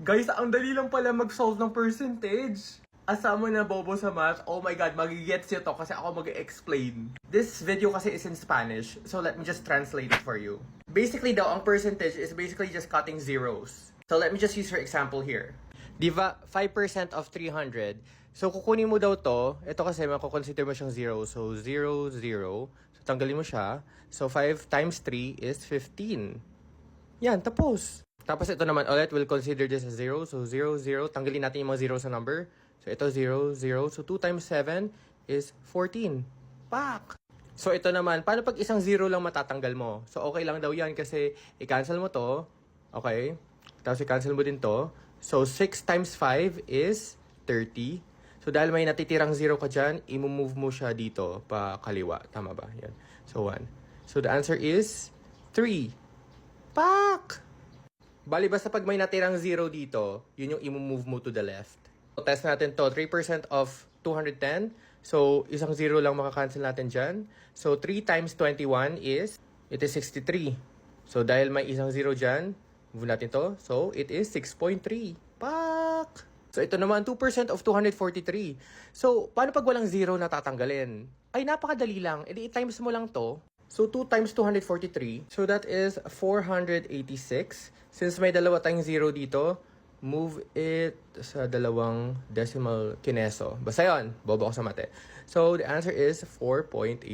Guys, ang dali lang pala mag-solve ng percentage. Asama na bobo sa math. Oh my god, magigets nyo to kasi ako mag-explain. This video kasi is in Spanish, so let me just translate it for you. Basically daw, ang percentage is basically just cutting zeros. So let me just use your example here. Diba, 5% of 300. So kukunin mo daw to. Ito kasi mako-consider mo siyang 0. So 0, 0. So tanggalin mo siya. So 5 times 3 is 15. Yan, tapos. Tapos ito naman ulit, we'll consider this as 0. So 0, 0. Tanggalin natin yung mga 0 sa number. So ito 0, 0. So 2 times 7 is 14. Pak! So ito naman, paano pag isang 0 lang matatanggal mo? So okay lang daw yan kasi i-cancel mo to. Okay? Tapos i-cancel mo din to. So 6 times 5 is 30. So dahil may natitirang 0 ka dyan, i-move mo siya dito pa kaliwa. Tama ba? Yan. So 1. So the answer is 3. Pak! Bali, basta pag may natirang 0 dito, yun yung i-move mo to the left. So, test natin to. 3% of 210. So, isang 0 lang makakancel natin dyan. So, 3 times 21 is, it is 63. So, dahil may isang 0 dyan, move natin to. So, it is 6.3. Pak! So, ito naman, 2% of 243. So, paano pag walang 0 na tatanggalin? Ay, napakadali lang. E di, times mo lang to. So, 2 times 243. So, that is 486. Since may dalawa tayong 0 dito, move it sa dalawang decimal kineso. Basta yun, bobo ako sa mate. So, the answer is 4.86.